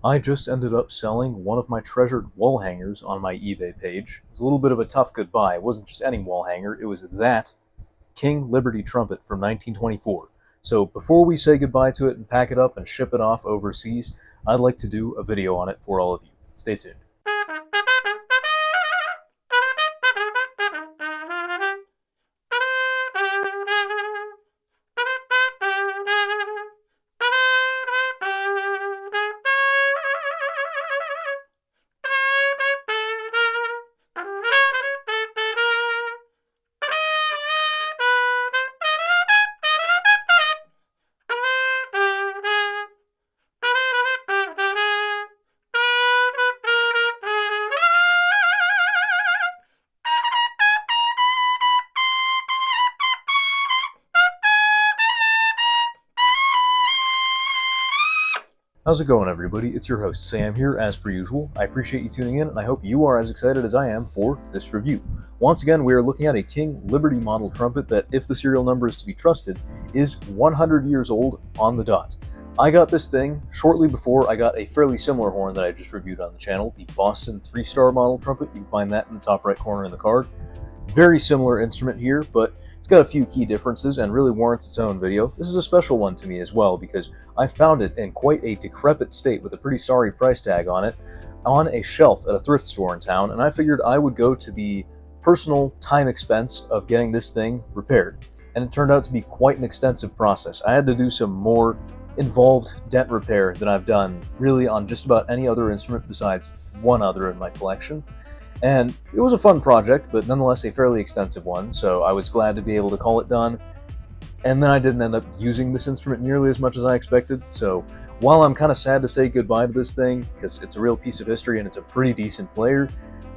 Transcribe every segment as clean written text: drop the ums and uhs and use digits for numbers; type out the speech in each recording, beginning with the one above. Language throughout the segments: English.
I just ended up selling one of my treasured wall hangers on my eBay page. It was a little bit of a tough goodbye. It wasn't just any wall hanger, it was that King Liberty trumpet from 1924. So before we say goodbye to it and pack it up and ship it off overseas, I'd like to do a video on it for all of you. Stay tuned. How's it going, everybody? It's your host, Sam, here as per usual. I appreciate you tuning in, and I hope you are as excited as I am for this review. Once again, we are looking at a King Liberty model trumpet that, if the serial number is to be trusted, is 100 years old on the dot. I got this thing shortly before I got a fairly similar horn that I just reviewed on the channel, the Boston 3-star model trumpet. You can find that in the top right corner of the card. Very similar instrument here, but it's got a few key differences and really warrants its own video. This is a special one to me as well because I found it in quite a decrepit state with a pretty sorry price tag on it on a shelf at a thrift store in town, and I figured I would go to the personal time expense of getting this thing repaired. And it turned out to be quite an extensive process. I had to do some more involved dent repair than I've done really on just about any other instrument besides one other in my collection. And it was a fun project, but nonetheless a fairly extensive one, so I was glad to be able to call it done. And then I didn't end up using this instrument nearly as much as I expected, so while I'm kind of sad to say goodbye to this thing, because it's a real piece of history and it's a pretty decent player,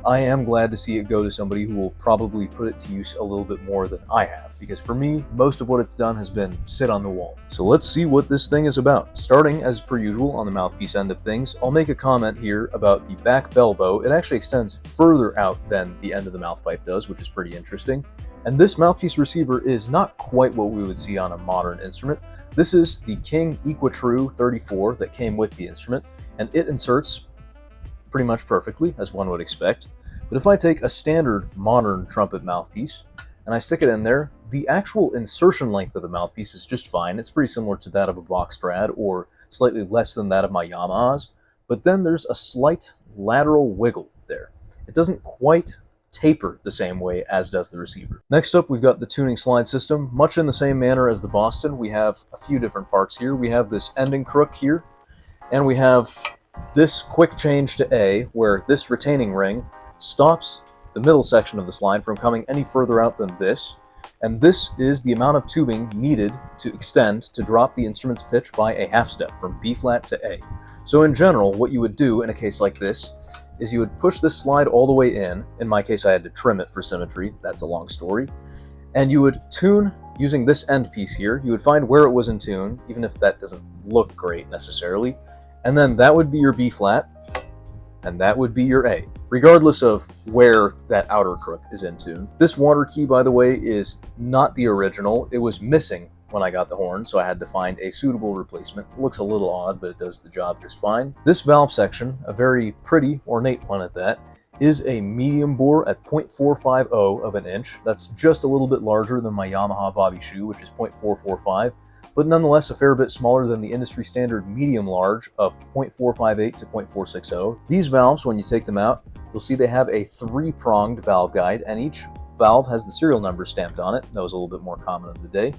I am glad to see it go to somebody who will probably put it to use a little bit more than I have, because for me, most of what it's done has been sit on the wall. So let's see what this thing is about. Starting, as per usual, on the mouthpiece end of things, I'll make a comment here about the back bell bow. It actually extends further out than the end of the mouthpipe does, which is pretty interesting. And this mouthpiece receiver is not quite what we would see on a modern instrument. This is the King EquiTrue 34 that came with the instrument, and it inserts pretty much perfectly, as one would expect. But if I take a standard modern trumpet mouthpiece and I stick it in there, the actual insertion length of the mouthpiece is just fine. It's pretty similar to that of a Bach Strad or slightly less than that of my Yamahas, but then there's a slight lateral wiggle there. It doesn't quite taper the same way as does the receiver. Next up, we've got the tuning slide system. Much in the same manner as the Boston, we have a few different parts here. We have this ending crook here, and we have this quick change to A, where this retaining ring stops the middle section of the slide from coming any further out than this, and this is the amount of tubing needed to extend to drop the instrument's pitch by a half step from B flat to A. So in general, what you would do in a case like this is you would push this slide all the way in. In my case, I had to trim it for symmetry. That's a long story. And you would tune using this end piece here. You would find where it was in tune, even if that doesn't look great necessarily. And then that would be your B flat, and that would be your A, regardless of where that outer crook is in tune. This water key, by the way, is not the original. It was missing when I got the horn, so I had to find a suitable replacement. It looks a little odd, but it does the job just fine. This valve section, a very pretty, ornate one at that, is a medium bore at 0.450 of an inch. That's just a little bit larger than my Yamaha Bobby Shoe, which is 0.445. But nonetheless a fair bit smaller than the industry standard medium large of 0.458 to 0.460. These valves, when you take them out, you'll see they have a 3-pronged valve guide, and each valve has the serial number stamped on it. That was a little bit more common of the day.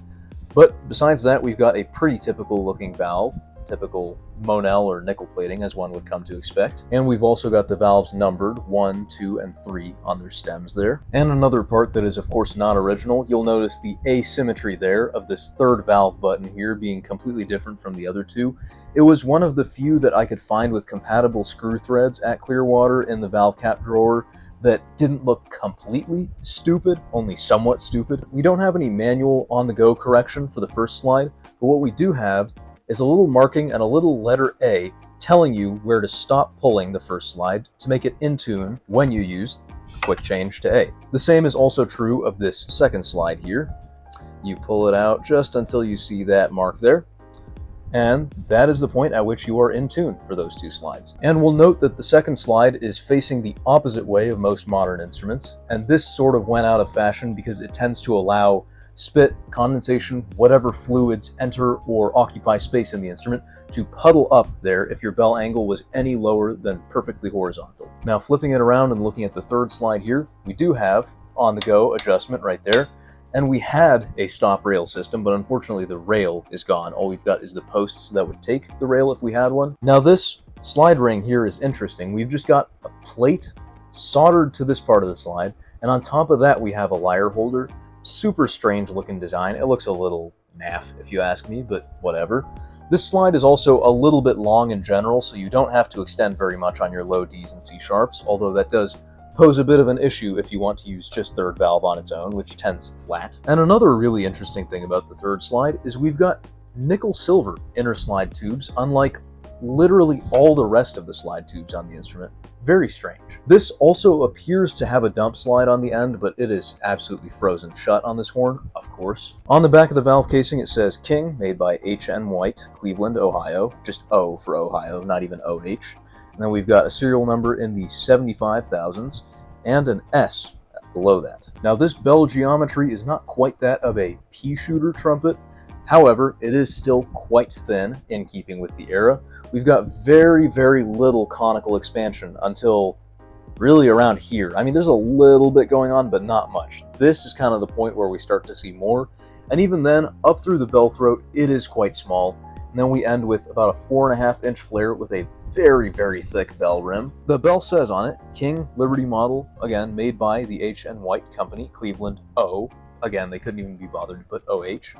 But besides that, we've got a pretty typical looking valve, typical Monel or nickel plating as one would come to expect. And we've also got the valves numbered 1, 2, and 3 on their stems there. And another part that is of course not original, you'll notice the asymmetry there of this third valve button here being completely different from the other two. It was one of the few that I could find with compatible screw threads at Clearwater in the valve cap drawer that didn't look completely stupid, only somewhat stupid. We don't have any manual on-the-go correction for the first slide, but what we do have is a little marking and a little letter A telling you where to stop pulling the first slide to make it in tune when you use quick change to A. The same is also true of this second slide here. You pull it out just until you see that mark there. And that is the point at which you are in tune for those two slides. And we'll note that the second slide is facing the opposite way of most modern instruments, and this sort of went out of fashion because it tends to allow spit, condensation, whatever fluids enter or occupy space in the instrument to puddle up there if your bell angle was any lower than perfectly horizontal. Now flipping it around and looking at the third slide here, we do have on-the-go adjustment right there. And we had a stop rail system, but unfortunately the rail is gone. All we've got is the posts that would take the rail if we had one. Now this slide ring here is interesting. We've just got a plate soldered to this part of the slide, and on top of that we have a lyre holder. Super strange looking design. It looks a little naff if you ask me, but whatever. This slide is also a little bit long in general, so you don't have to extend very much on your low Ds and C sharps, although that does pose a bit of an issue if you want to use just third valve on its own, which tends flat. And another really interesting thing about the third slide is we've got nickel silver inner slide tubes, unlike literally all the rest of the slide tubes on the instrument. Very strange. This also appears to have a dump slide on the end, but it is absolutely frozen shut on this horn, of course. On the back of the valve casing it says King, made by H.N. White, Cleveland, Ohio. Just O for Ohio, not even O-H. And then we've got a serial number in the 75,000s and an S below that. Now this bell geometry is not quite that of a pea shooter trumpet. However, it is still quite thin in keeping with the era. We've got very, very little conical expansion until really around here. I mean, there's a little bit going on, but not much. This is kind of the point where we start to see more. And even then, up through the bell throat, it is quite small. And then we end with about a 4.5-inch flare with a very, very thick bell rim. The bell says on it, King Liberty model, again, made by the H.N. White Company, Cleveland, O. Again, they couldn't even be bothered to put OH.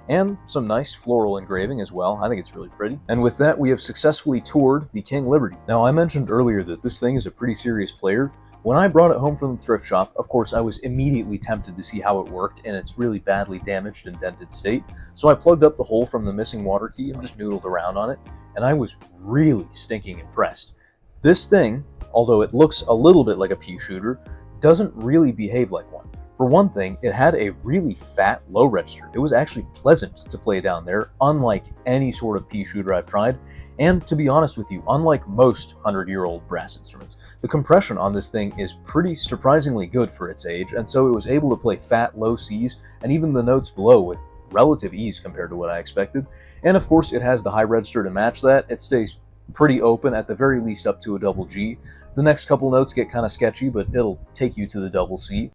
And some nice floral engraving as well. I think it's really pretty. And with that, we have successfully toured the King Liberty. Now, I mentioned earlier that this thing is a pretty serious player. When I brought it home from the thrift shop, of course, I was immediately tempted to see how it worked in its really badly damaged and dented state. So I plugged up the hole from the missing water key and just noodled around on it, and I was really stinking impressed. This thing, although it looks a little bit like a pea shooter, doesn't really behave like one. For one thing, it had a really fat low register. It was actually pleasant to play down there, unlike any sort of pea shooter I've tried. And to be honest with you, unlike most 100-year-old brass instruments, the compression on this thing is pretty surprisingly good for its age, and so it was able to play fat low Cs and even the notes below with relative ease compared to what I expected. And of course, it has the high register to match that. It stays pretty open, at the very least up to a double G. The next couple notes get kind of sketchy, but it'll take you to the double C.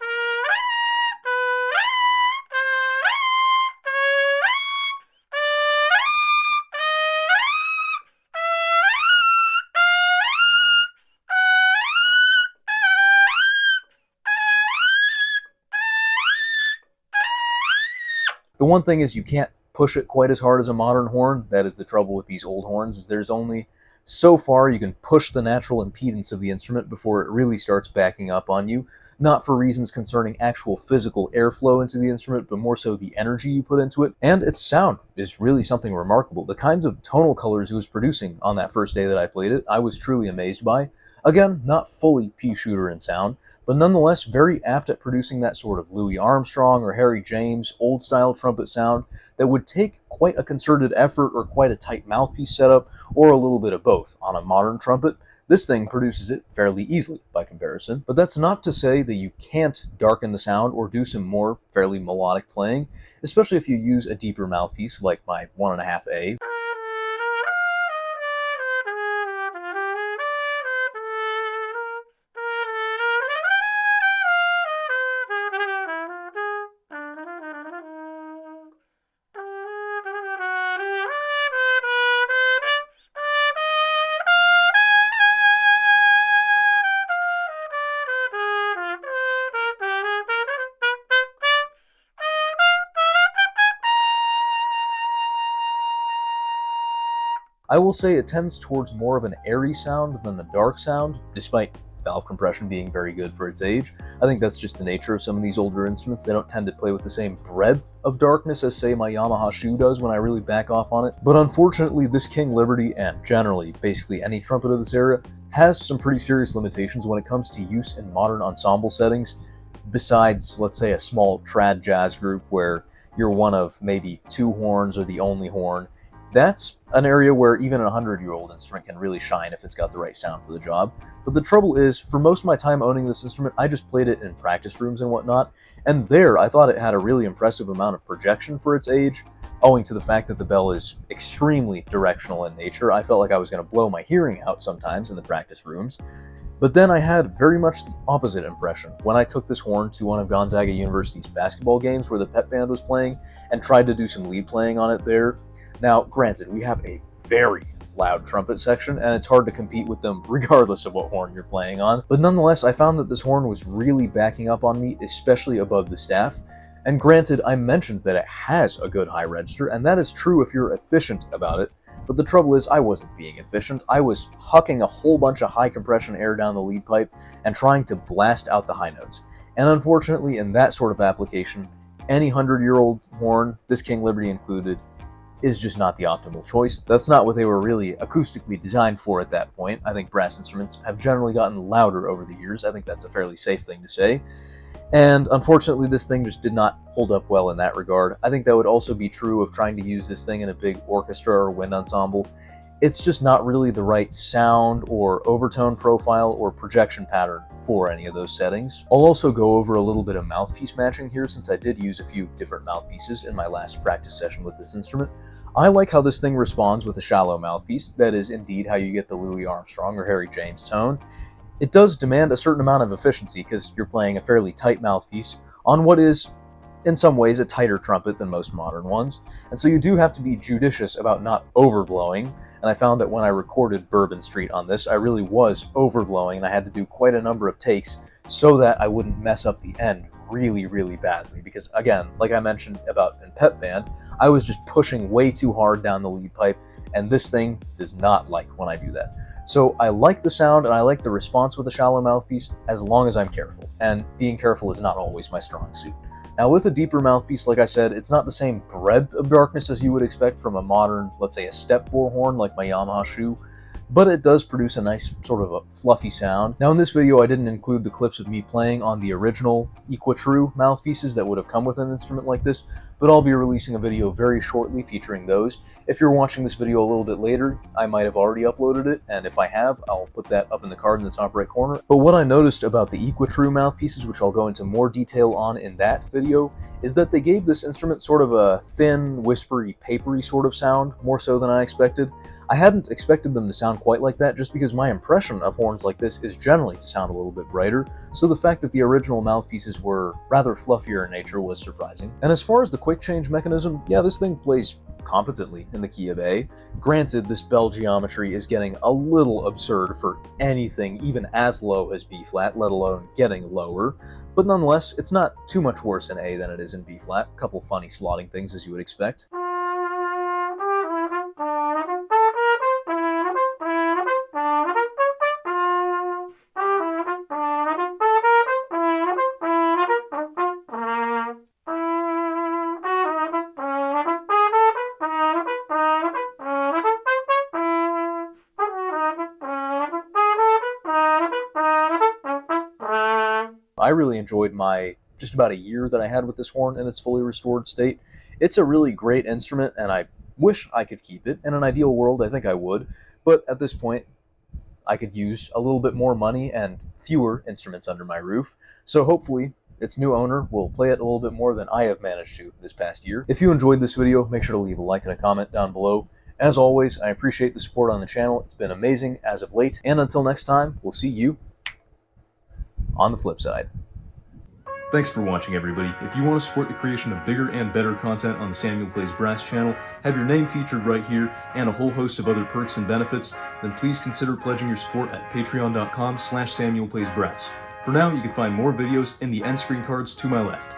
The one thing is you can't push it quite as hard as a modern horn. That is the trouble with these old horns, is there's only so far you can push the natural impedance of the instrument before it really starts backing up on you, not for reasons concerning actual physical airflow into the instrument, but more so the energy you put into it. And its sound is really something remarkable. The kinds of tonal colors it was producing on that first day that I played it, I was truly amazed by. Again, not fully pea shooter in sound, but nonetheless very apt at producing that sort of Louis Armstrong or Harry James old-style trumpet sound that would take quite a concerted effort or quite a tight mouthpiece setup, or a little bit of both on a modern trumpet. This thing produces it fairly easily by comparison, but that's not to say that you can't darken the sound or do some more fairly melodic playing, especially if you use a deeper mouthpiece like my 1.5A. I will say it tends towards more of an airy sound than a dark sound, despite valve compression being very good for its age. I think that's just the nature of some of these older instruments. They don't tend to play with the same breadth of darkness as, say, my Yamaha Shoe does when I really back off on it. But unfortunately, this King Liberty, and generally basically any trumpet of this era, has some pretty serious limitations when it comes to use in modern ensemble settings, besides, let's say, a small trad jazz group where you're one of maybe two horns or the only horn. That's an area where even a 100-year-old instrument can really shine if it's got the right sound for the job. But the trouble is, for most of my time owning this instrument, I just played it in practice rooms and whatnot, and there I thought it had a really impressive amount of projection for its age, owing to the fact that the bell is extremely directional in nature. I felt like I was going to blow my hearing out sometimes in the practice rooms. But then I had very much the opposite impression when I took this horn to one of Gonzaga University's basketball games where the pep band was playing and tried to do some lead playing on it there. Now, granted, we have a very loud trumpet section, and it's hard to compete with them regardless of what horn you're playing on. But nonetheless, I found that this horn was really backing up on me, especially above the staff. And granted, I mentioned that it has a good high register, and that is true if you're efficient about it. But the trouble is, I wasn't being efficient. I was hucking a whole bunch of high compression air down the lead pipe and trying to blast out the high notes. And unfortunately, in that sort of application, any 100-year-old horn, this King Liberty included, is just not the optimal choice. That's not what they were really acoustically designed for at that point. I think brass instruments have generally gotten louder over the years. I think that's a fairly safe thing to say. And unfortunately, this thing just did not hold up well in that regard. I think that would also be true of trying to use this thing in a big orchestra or wind ensemble. It's just not really the right sound or overtone profile or projection pattern for any of those settings. I'll also go over a little bit of mouthpiece matching here since I did use a few different mouthpieces in my last practice session with this instrument. I like how this thing responds with a shallow mouthpiece. That is indeed how you get the Louis Armstrong or Harry James tone. It does demand a certain amount of efficiency because you're playing a fairly tight mouthpiece on what is, in some ways, a tighter trumpet than most modern ones, and so you do have to be judicious about not overblowing, and I found that when I recorded Bourbon Street on this, I really was overblowing, and I had to do quite a number of takes so that I wouldn't mess up the end really, really badly, because again, like I mentioned about in pep band, I was just pushing way too hard down the lead pipe, and this thing does not like when I do that. So I like the sound and I like the response with a shallow mouthpiece as long as I'm careful, and being careful is not always my strong suit. Now with a deeper mouthpiece, like I said, it's not the same breadth of darkness as you would expect from a modern, let's say a step bore horn like my Yamaha shoe, but it does produce a nice sort of a fluffy sound. Now in this video I didn't include the clips of me playing on the original Equitrue mouthpieces that would have come with an instrument like this, but I'll be releasing a video very shortly featuring those. If you're watching this video a little bit later, I might have already uploaded it, and if I have, I'll put that up in the card in the top right corner. But what I noticed about the Equitrue mouthpieces, which I'll go into more detail on in that video, is that they gave this instrument sort of a thin, whispery, papery sort of sound, more so than I expected. I hadn't expected them to sound quite like that just because my impression of horns like this is generally to sound a little bit brighter, so the fact that the original mouthpieces were rather fluffier in nature was surprising. And as far as the quick change mechanism, yeah, this thing plays competently in the key of A. Granted, this bell geometry is getting a little absurd for anything even as low as B flat, let alone getting lower, but nonetheless, it's not too much worse in A than it is in B flat. A couple funny slotting things as you would expect. I really enjoyed my just about a year that I had with this horn in its fully restored state. It's a really great instrument, and I wish I could keep it. In an ideal world, I think I would, but at this point, I could use a little bit more money and fewer instruments under my roof, so hopefully its new owner will play it a little bit more than I have managed to this past year. If you enjoyed this video, make sure to leave a like and a comment down below. As always, I appreciate the support on the channel. It's been amazing as of late, and until next time, we'll see you on the flip side. Thanks for watching, everybody. If you want to support the creation of bigger and better content on the Samuel Plays Brass channel, have your name featured right here, and a whole host of other perks and benefits, then please consider pledging your support at patreon.com/SamuelPlaysBrass. For now, you can find more videos in the end screen cards to my left.